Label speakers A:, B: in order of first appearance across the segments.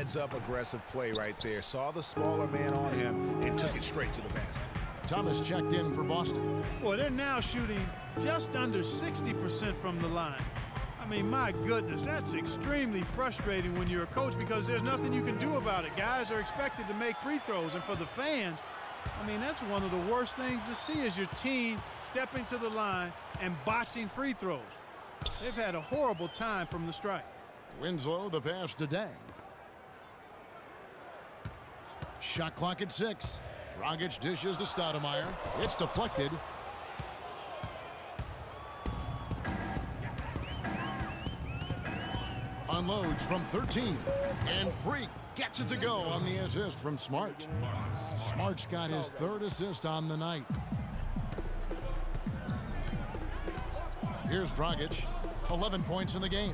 A: heads-up aggressive play right there. Saw the smaller man on him and took it straight to the basket.
B: Thomas checked in for Boston.
C: Well, they're now shooting just under 60% from the line. I mean, my goodness, that's extremely frustrating when you're a coach because there's nothing you can do about it. Guys are expected to make free throws, and for the fans, I mean, that's one of the worst things to see is your team stepping to the line and botching free throws. They've had a horrible time from the strike.
B: Winslow, the pass to Dang. Shot clock at 6. Dragic dishes to Stoudemire. It's deflected. Unloads from 13. And Freak gets it to go on the assist from Smart. Smart's got his 3rd assist on the night. Here's Dragic. 11 points in the game.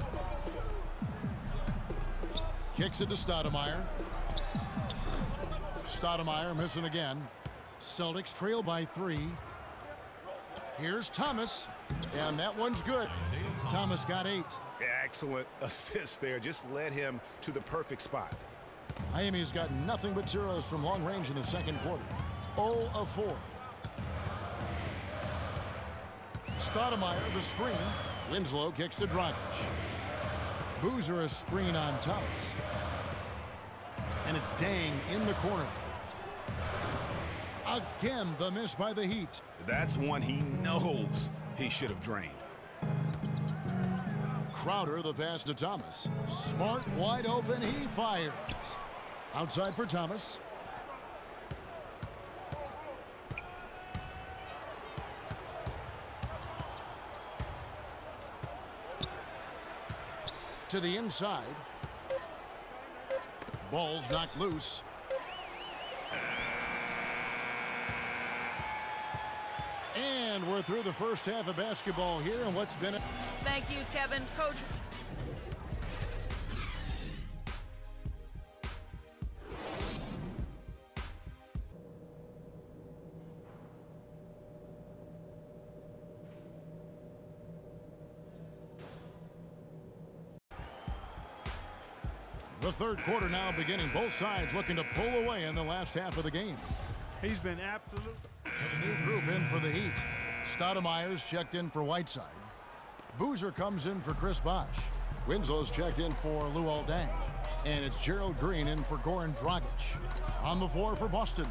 B: Kicks it to Stoudemire. Stoudemire missing again. Celtics trail by 3. Here's Thomas. And that one's good. Thomas got 8.
A: Excellent assist there. Just led him to the perfect spot.
B: Miami's got nothing but zeros from long range in the second quarter. 0 of 4. Stoudemire, the screen. Winslow kicks to Dragic. Boozer, a screen on Thomas. And it's Dang in the corner. Again, the miss by the Heat.
A: That's one he knows he should have drained.
B: Crowder, the pass to Thomas. Smart, wide open, he fires. Outside for Thomas. To the inside. Ball's knocked loose. And we're through the first half of basketball here, and what's been...
D: Thank you, Kevin. Coach.
B: The third quarter now beginning. Both sides looking to pull away in the last half of the game.
C: He's been absolute.
B: New group in for the Heat. Stoudemire's checked in for Whiteside. Boozer comes in for Chris Bosh. Winslow's checked in for Luol Deng. And it's Gerald Green in for Goran Dragic. On the floor for Boston.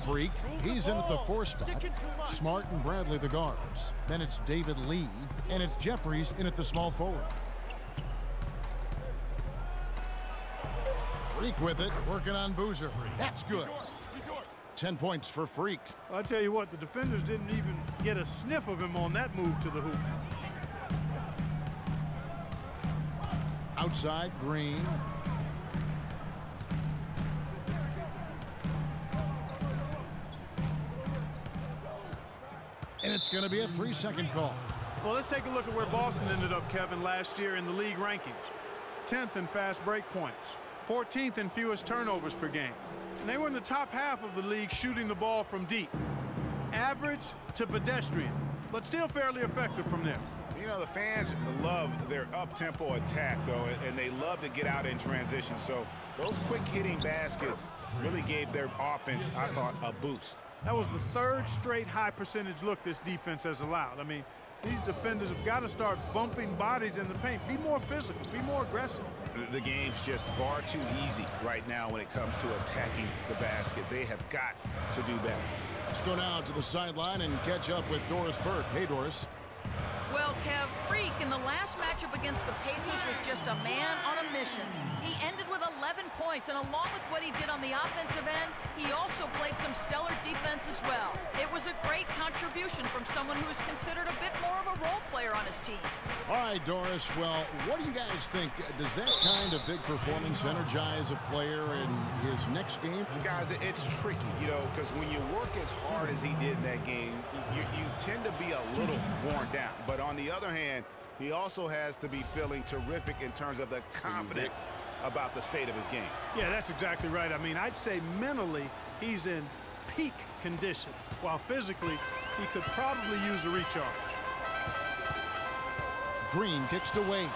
B: Freak, he's in at the 4 spot. Smart and Bradley the guards. Then it's David Lee. And it's Jeffries in at the small forward. Freak with it, working on Boozer. That's good. 10 points for Freak.
C: Well, I tell you what, the defenders didn't even get a sniff of him on that move to the hoop.
B: Outside, Green. And it's going to be a 3-second call.
C: Well, let's take a look at where Boston ended up, Kevin, last year in the league rankings. 10th in fast break points. 14th in fewest turnovers per game. And they were in the top half of the league shooting the ball from deep. Average to pedestrian, but still fairly effective from there.
A: You know, the fans love their up-tempo attack, though, and they love to get out in transition. So those quick-hitting baskets really gave their offense, I thought, a boost.
C: That was the 3rd straight high-percentage look this defense has allowed. I mean, these defenders have got to start bumping bodies in the paint. Be more physical. Be more aggressive.
A: The game's just far too easy right now when it comes to attacking the basket. They have got to do better.
B: Let's go now to the sideline and catch up with Doris Burke. Hey, Doris.
D: Well, Kev, Freak in the last matchup against the Pacers was just a man on a mission. He ended with 11 points, and along with what he did on the offensive end, he also played some stellar defense as well. It was a great contribution from someone who is considered a bit more of a role player on his team.
B: All right, Doris, well, what do you guys think? Does that kind of big performance energize a player in his next game?
A: Guys, it's tricky, you know, because when you work as hard as he did in that game, you tend to be a little worn down. But on the other hand, he also has to be feeling terrific in terms of the confidence about the state of his game.
C: Yeah, that's exactly right. I mean, I'd say mentally he's in peak condition, while physically he could probably use a recharge.
B: Green kicks to Wade.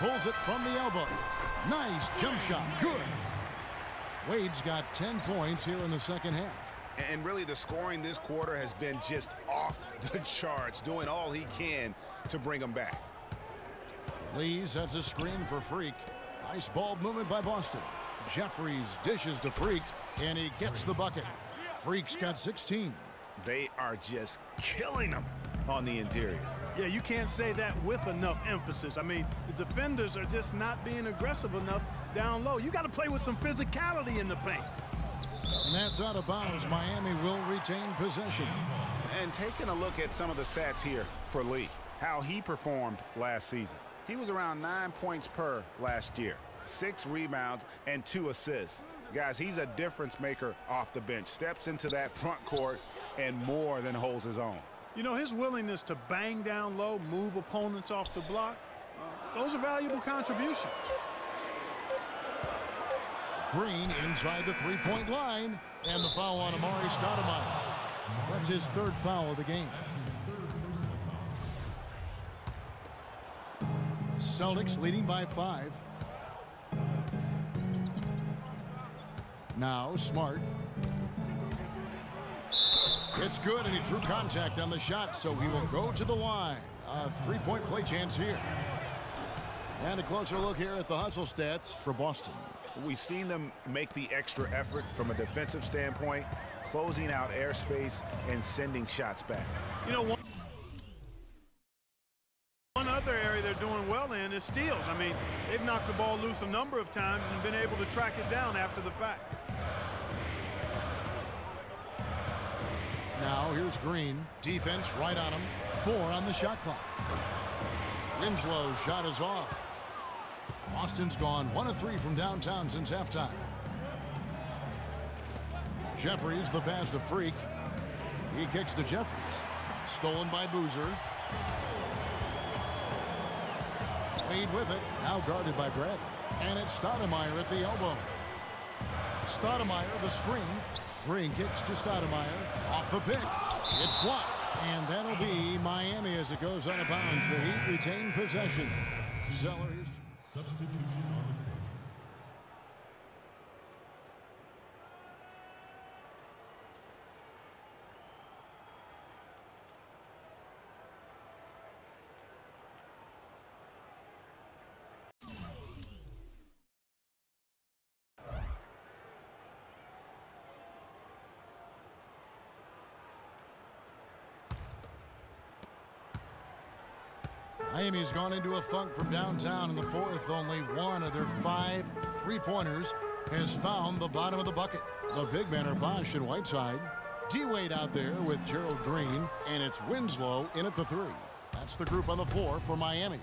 B: pulls it from the elbow. Nice jump shot. Good. Wade's got 10 points here in the second half.
A: And really, the scoring this quarter has been just off the charts, doing all he can to bring them back.
B: Lee sets a screen for Freak. Nice ball movement by Boston. Jeffries dishes to Freak, and he gets the bucket. Freak's got 16.
A: They are just killing them on the interior.
C: Yeah, you can't say that with enough emphasis. I mean, the defenders are just not being aggressive enough down low. You got to play with some physicality in the paint.
B: And that's out of bounds. Miami will retain possession.
A: And taking a look at some of the stats here for Lee, how he performed last season. He was around 9 points per last year, 6 rebounds and 2 assists. Guys, he's a difference maker off the bench. Steps into that front court and more than holds his own.
C: You know, his willingness to bang down low, move opponents off the block, those are valuable contributions.
B: Green inside the three-point line, and the foul on Amari Stoudemire. That's his 3rd foul of the game. Celtics leading by 5. Now Smart. It's good, and he drew contact on the shot, so he will go to the line. A 3-point play chance here. And a closer look here at the hustle stats for Boston.
A: We've seen them make the extra effort from a defensive standpoint, closing out airspace and sending shots back.
C: You know, one other area they're doing well in is steals. I mean, they've knocked the ball loose a number of times and been able to track it down after the fact.
B: Now here's Green. Defense right on him. 4 on the shot clock. Winslow's shot is off. Boston's gone 1 of 3 from downtown since halftime. Jeffries the pass to Freak. He kicks to Jeffries. Stolen by Boozer. Wade with it. Now guarded by Bradley. And it's Stoudemire at the elbow. Stoudemire the screen. Green kicks to Stoudemire. Off the pick. It's blocked. And that'll be Miami as it goes out of bounds. The Heat retain possession. Zeller.
E: Substitution on the court.
B: Miami's gone into a funk from downtown in the 4th. Only 1 of their 5 3-pointers has found the bottom of the bucket. The big men are Bosch and Whiteside. D-Wade out there with Gerald Green, and it's Winslow in at the 3. That's the group on the floor for Miami.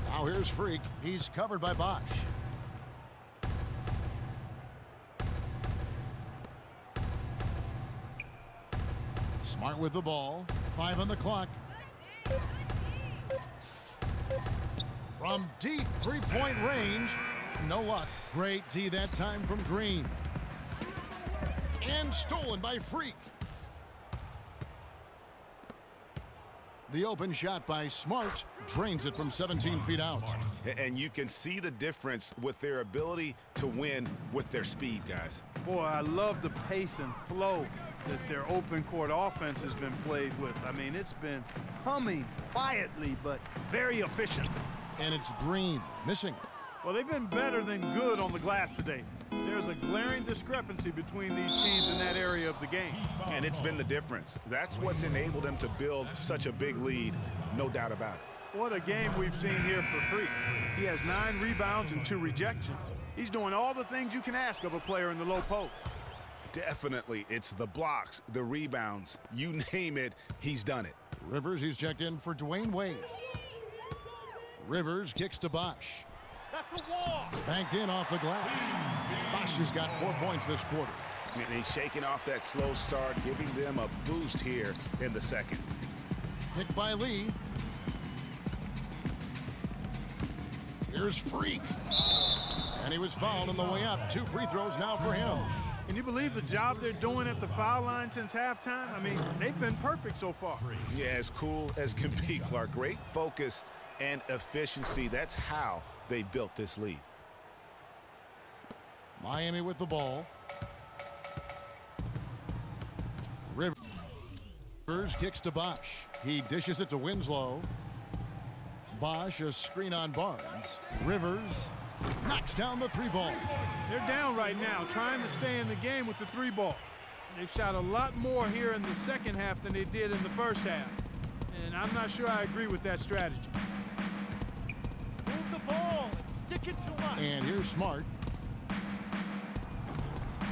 B: Now here's Freak. He's covered by Bosch. Smart with the ball. 5 on the clock. From deep 3-point range. No luck. Great D that time from Green. And stolen by Freak. The open shot by Smart drains it from 17 feet out.
A: And you can see the difference with their ability to win with their speed, guys.
C: Boy, I love the pace and flow that their open court offense has been played with. I mean, it's been humming quietly, but very efficient.
B: And it's Green missing.
C: Well, they've been better than good on the glass today. There's a glaring discrepancy between these teams in that area of the game.
A: And it's been the difference. That's what's enabled them to build such a big lead, no doubt about it.
C: What a game we've seen here for Freak. He has 9 rebounds and 2 rejections. He's doing all the things you can ask of a player in the low post.
A: Definitely. It's the blocks, the rebounds, you name it, he's done it.
B: Rivers, he's checked in for Dwayne Wade. Rivers kicks to Bosch.
C: That's a wall.
B: Banked in off the glass. Bosch has got 4 points this quarter.
A: And he's shaking off that slow start, giving them a boost here in the second.
B: Picked by Lee. Here's Freak. And he was fouled on the way up. 2 free throws now for him.
C: Can you believe the job they're doing at the foul line since halftime? I mean, they've been perfect so far.
A: Yeah, as cool as can be, Clark. Great focus and efficiency. That's how they built this lead.
B: Miami with the ball. Rivers kicks to Bosch. He dishes it to Winslow. Bosch, a screen on Barnes. Rivers knocks down the 3-ball.
C: They're down right now, trying to stay in the game with the 3-ball. They've shot a lot more here in the second half than they did in the first half. And I'm not sure I agree with that strategy.
F: Move the ball and stick it to us.
B: And here's Smart.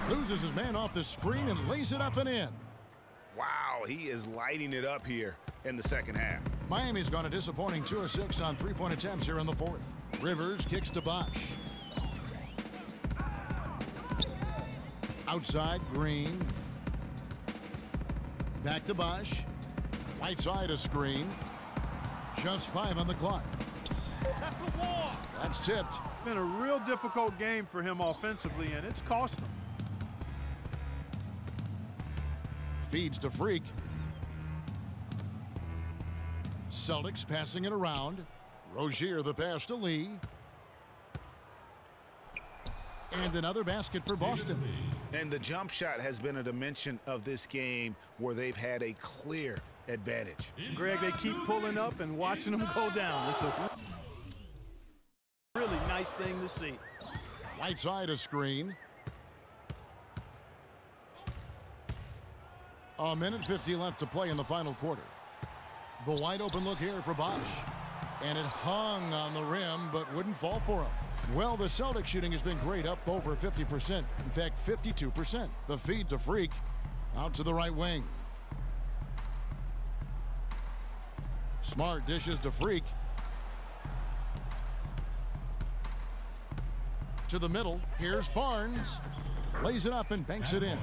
B: Loses his man off the screen and lays it up and in.
A: Wow, he is lighting it up here in the second half.
B: Miami's gone a disappointing 2 of 6 on 3-point attempts here in the fourth. Rivers kicks to Bosch. Outside, Green. Back to Bosch. Right side a screen. Just 5 on the clock.
F: That's a walk.
B: That's tipped.
C: It's been a real difficult game for him offensively, and it's cost him.
B: Feeds to Freak. Celtics passing it around. Rozier the pass to Lee. And another basket for Boston.
A: And the jump shot has been a dimension of this game where they've had a clear advantage.
C: Greg, they keep pulling up and watching them go down. It's a really nice thing to see.
B: Right side a screen. A minute 50 left to play in the final quarter. The wide open look here for Bosch. And it hung on the rim, but wouldn't fall for him. Well, the Celtics shooting has been great, up over 50%. In fact, 52%. The feed to Freak. Out to the right wing. Smart dishes to Freak. To the middle. Here's Barnes. Lays it up and banks it in.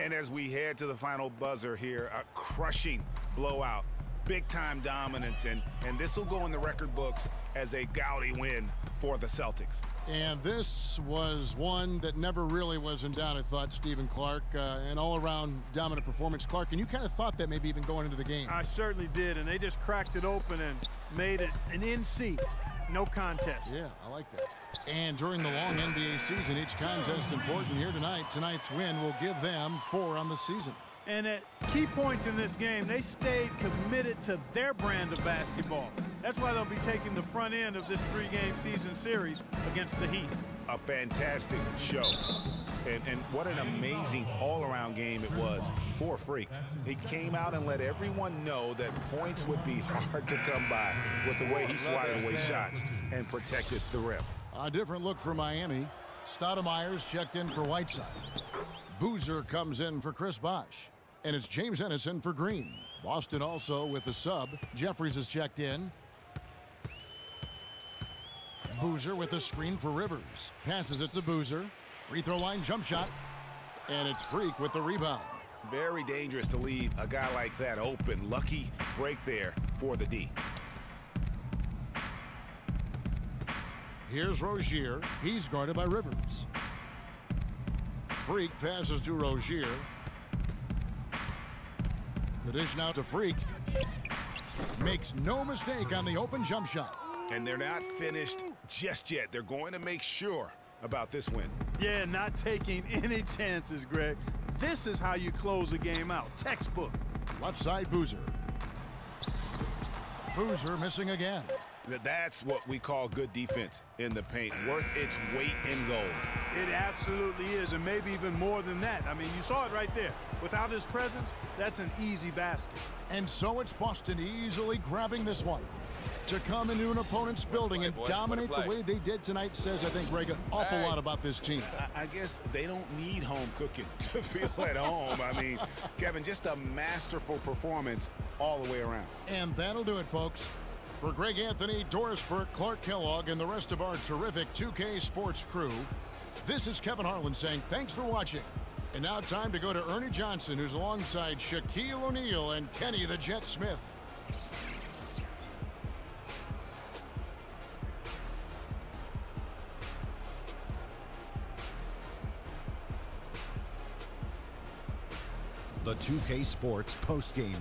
A: And as we head to the final buzzer here, a crushing blowout. Big-time dominance, and this will go in the record books as a gaudy win for the Celtics.
B: And this was one that never really was in doubt, I thought, Stephen Clark. An all-around dominant performance. Clark, and you kind of thought that maybe even going into the game.
C: I certainly did, and they just cracked it open and made it an NC. No contest.
B: Yeah, I like that. And during the long NBA season, each contest important here tonight. Tonight's win will give them 4 on the season.
C: And at key points in this game, they stayed committed to their brand of basketball. That's why they'll be taking the front end of this 3-game season series against the Heat.
A: A fantastic show. And what an amazing all-around game it was for Freak. He came out and let everyone know that points would be hard to come by with the way he swatted away shots and protected the rim.
B: A different look for Miami. Stoudemire's checked in for Whiteside. Boozer comes in for Chris Bosh. And it's James Ennison for Green. Boston also with the sub. Jeffries is checked in. Boozer with the screen for Rivers. Passes it to Boozer. Free throw line jump shot. And it's Freak with the rebound.
A: Very dangerous to leave a guy like that open. Lucky break there for the D.
B: Here's Rozier. He's guarded by Rivers. Freak passes to Rozier. The dish now to Freak. Makes no mistake on the open jump shot.
A: And they're not finished just yet. They're going to make sure about this win.
C: Yeah, not taking any chances, Greg. This is how you close a game out. Textbook.
B: Left side Boozer. Boozer missing again.
A: That's what we call good defense in the paint. Worth its weight in gold.
C: It absolutely is, and maybe even more than that. I mean, you saw it right there. Without his presence, that's an easy basket.
B: And so it's Boston easily grabbing this one. To come into an opponent's building and dominate the way they did tonight says, I think, Greg, an awful lot about this team.
A: I guess they don't need home cooking to feel at home. I mean, Kevin, just a masterful performance all the way around.
B: And that'll do it, folks. For Greg Anthony, Doris Burke, Clark Kellogg, and the rest of our terrific 2K Sports crew, this is Kevin Harlan saying thanks for watching. And now time to go to Ernie Johnson, who's alongside Shaquille O'Neal and Kenny the Jet Smith.
G: The 2K Sports postgame